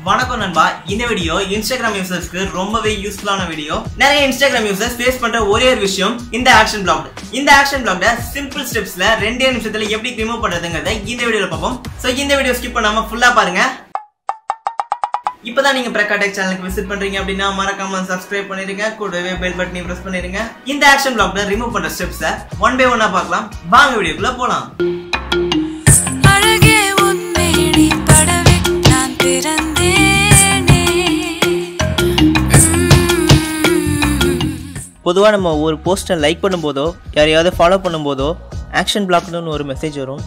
வணக்கம் நண்பா. இந்த வீடியோ இன்ஸ்டாகிராம் யூசர்ஸ்க்கு ரொம்பவே யூஸ்ஃபுல்லான வீடியோ. நிறைய இன்ஸ்டாகிராம் யூசர்ஸ் ஃபேஸ் பண்ற ஒரே ஒரு விஷயம் இந்த ஆக்ஷன் பிளாக். இந்த ஆக்ஷன் பிளாக்ல சிம்பிள் ஸ்டெப்ஸ்ல 2 நிமிஷத்துல எப்படி ரிமூவ் பண்றதுங்கறத இந்த வீடியோல பார்ப்போம். சோ இந்த வீடியோ ஸ்கிப் பண்ணாம ஃபுல்லா பாருங்க. இப்பதான் நீங்க PrakaTech சேனலுக்கு விசிட் பண்றீங்க அப்படின்னா மறக்காம சப்ஸ்கிரைப் பண்ணிருங்க, கூடவே பெல் பட்டனை பிரஸ் பண்ணிருங்க. இந்த ஆக்ஷன் பிளாக்ல ரிமூவ் பண்ற ஸ்டெப்ஸை ஒன் பை ஒன்னா பார்க்கலாம். வாங்க வீடியோக்குள்ள போலாம். பொதுவாக நம்ம ஒரு போஸ்ட்டை லைக் பண்ணும்போதோ யாரையாவது ஃபாலோ பண்ணும்போதோ ஆக்ஷன் பிளாக்னு ஒரு மெசேஜ் வரும்.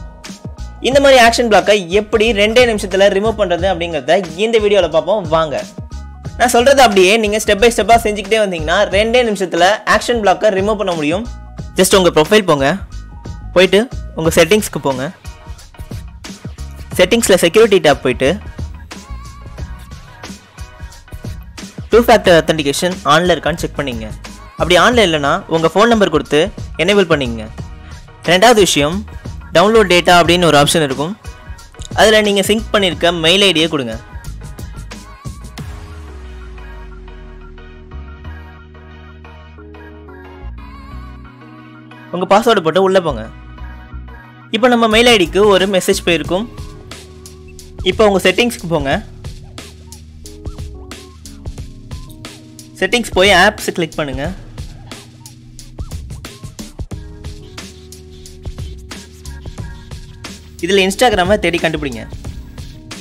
இந்த மாதிரி ஆக்ஷன் பிளாக்கை எப்படி 2 நிமிஷத்தில் ரிமூவ் பண்ணுறது அப்படிங்கிறத இந்த வீடியோவில் பார்ப்போம். வாங்க, நான் சொல்கிறது அப்படியே நீங்கள் ஸ்டெப் பை ஸ்டெப்பாக செஞ்சுக்கிட்டே வந்தீங்கன்னா 2 நிமிஷத்தில் ஆக்ஷன் பிளாக்கை ரிமூவ் பண்ண முடியும். ஜஸ்ட் உங்கள் ப்ரொஃபைல் போங்க, போயிட்டு உங்கள் செட்டிங்ஸ்க்கு போங்க. செட்டிங்ஸில் செக்யூரிட்டி டேப் போயிட்டு 2 ஃபேக்டர் அத்தன்டிகேஷன் ஆனில் இருக்கான்னு செக் பண்ணிங்க. அப்படி ஆன்ல இல்லைன்னா உங்கள் ஃபோன் நம்பர் கொடுத்து எனேபிள் பண்ணிங்க. ரெண்டாவது விஷயம், டவுன்லோட் டேட்டா அப்படின்னு ஒரு ஆப்ஷன் இருக்கும். அதில் நீங்கள் சிங்க் பண்ணியிருக்க மெயில் ஐடியை கொடுங்க. உங்கள் பாஸ்வேர்டு போட்டு உள்ளே போங்க. இப்போ நம்ம மெயில் ஐடிக்கு ஒரு மெசேஜ் போயிருக்கும். இப்போ உங்கள் செட்டிங்ஸ்க்கு போங்க. செட்டிங்ஸ் போய் ஆப்ஸ் கிளிக் பண்ணுங்க. இதில் இன்ஸ்டாகிராமை தேடி கண்டுபிடிங்க.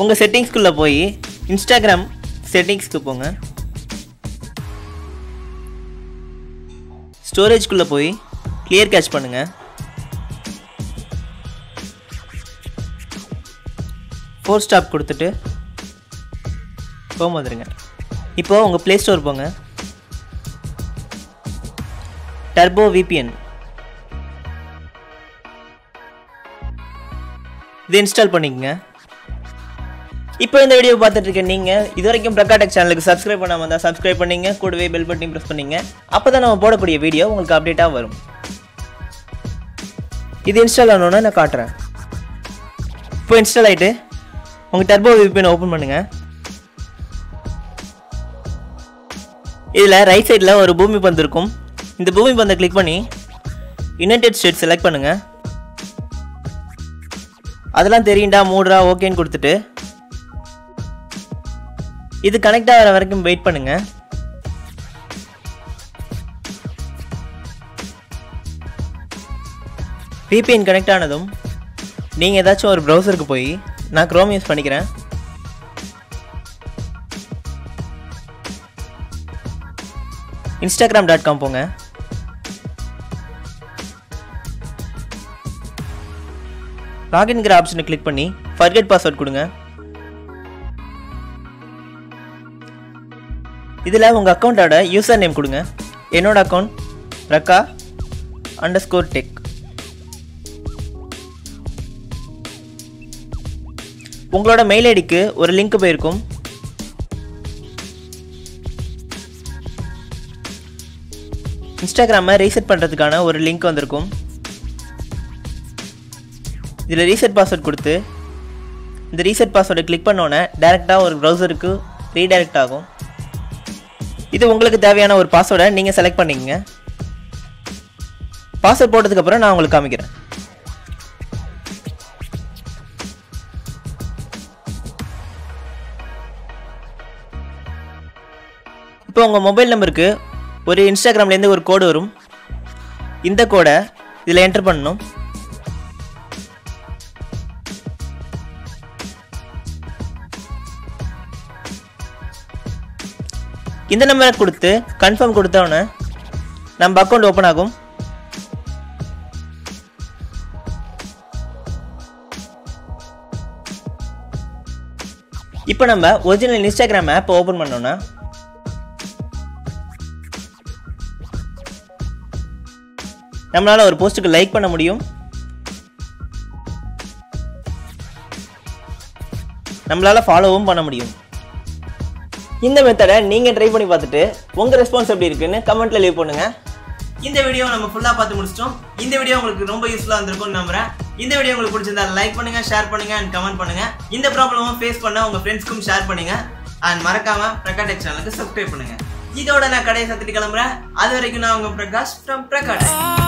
உங்கள் செட்டிங்ஸ்குள்ளே போய் இன்ஸ்டாகிராம் செட்டிங்ஸ்க்கு போங்க. ஸ்டோரேஜ்குள்ளே போய் கிளியர் கேட்ச் பண்ணுங்க. ஃபோர் ஸ்டாப் கொடுத்துட்டு ஹோம் வந்துடுங்க. இப்போ உங்கள் ப்ளே ஸ்டோர் போங்க. டர்போ VPN இது இன்ஸ்டால் பண்ணிக்கங்க. இப்போ இந்த வீடியோ பார்த்துட்டு இருக்க நீங்கள் இது வரைக்கும் PrakaTech சேனலுக்கு சப்ஸ்கிரைப் பண்ணாமல் இருந்தால் சப்ஸ்கிரைப் பண்ணிங்க, கூடவே பெல் பட்டனையும் ப்ரெஸ் பண்ணிங்க. அப்போ தான் நம்ம போடக்கூடிய வீடியோ உங்களுக்கு அப்டேட்டாக வரும். இது இன்ஸ்டால் ஆனோன்னா நான் காட்டுறேன். இப்போ இன்ஸ்டால் ஆகிட்டு உங்கள் டர்போ VPN ஓப்பன் பண்ணுங்கள். இதில் ரைட் சைடில் ஒரு பூமி பந்து இருக்கும். இந்த பூமி பந்தை கிளிக் பண்ணி யுனைடெட் ஸ்டேட்ஸ் செலக்ட் பண்ணுங்கள். அதெல்லாம் தெரியுண்டா, மூடுறா, ஓகேன்னு கொடுத்துட்டு இது கனெக்ட் ஆகிற வரைக்கும் வெயிட் பண்ணுங்க. VPN கனெக்ட் ஆனதும் நீங்கள் ஏதாச்சும் ஒரு ப்ரௌசருக்கு போய், நான் Chrome யூஸ் பண்ணிக்கிறேன். instagram.com போங்க. லாகின்ங்கிற ஆப்ஷனை கிளிக் பண்ணி ஃபர்கெட் பாஸ்வேர்ட் கொடுங்க. இதில் உங்கள் அக்கௌண்ட்டோட யூசர் நேம் கொடுங்க. என்னோட அக்கௌண்ட் Praka_Tech. உங்களோட மெயில் ஐடிக்கு ஒரு லிங்க் போயிருக்கும். இன்ஸ்டாகிராமை ரீசெட் பண்ணுறதுக்கான ஒரு லிங்க் வந்திருக்கும். இதில் ரீசெட் பாஸ்வேர்ட் கொடுத்து இந்த ரீசெட் பாஸ்வேர்டை கிளிக் பண்ணோன்னே டேரெக்டாக ஒரு ப்ரௌசருக்கு ரீடைரக்ட் ஆகும். இது உங்களுக்கு தேவையான ஒரு பாஸ்வேர்டை நீங்கள் செலக்ட் பண்ணிக்கங்க. பாஸ்வேர்ட் போட்டதுக்கப்புறம் நான் உங்களுக்கு காமிக்கிறேன். இப்போ உங்கள் மொபைல் நம்பருக்கு ஒரு இன்ஸ்டாகிராம்லேருந்து ஒரு கோடு வரும். இந்த கோடை இதில் என்டர் பண்ணணும். இந்த நம்பரை கொடுத்து கன்ஃபார்ம் கொடுத்தோன்னே நம்ம அக்கௌண்ட் ஓப்பன் ஆகும். இப்போ நம்ம ஒரிஜினல் இன்ஸ்டாகிராம் ஆப் ஓப்பன் பண்ணோன்னா நம்மளால ஒரு போஸ்ட்டுக்கு லைக் பண்ண முடியும். நம்மளால ஃபாலோவும் பண்ண முடியும். இந்த மெத்தடை நீங்கள் ட்ரை பண்ணி பார்த்துட்டு உங்கள் ரெஸ்பான்ஸ் எப்படி இருக்குன்னு கமெண்ட்டில் லீவ் பண்ணுங்க. இந்த வீடியோ நம்ம ஃபுல்லா பார்த்து முடிச்சிட்டோம். இந்த வீடியோ உங்களுக்கு ரொம்ப யூஸ்ஃபுல்லா இருந்திருக்கும்னு நம்புறேன். இந்த வீடியோ உங்களுக்கு பிடிச்சிருந்தா லைக் பண்ணுங்க, ஷேர் பண்ணுங்க அண்ட் கமெண்ட் பண்ணுங்க. இந்த ப்ராப்ளமை ஃபேஸ் பண்ண உங்க ஃப்ரெண்ட்ஸ்க்கும் ஷேர் பண்ணுங்க. அண்ட் மறக்காம PrakaTech சேனலுக்கு சப்ஸ்கிரைப் பண்ணுங்க. இதோட நான் கடையை சத்திட்டு கிளம்புறேன். அது வரைக்கும் நான் உங்க பிரகாஷ் from PrakaTech.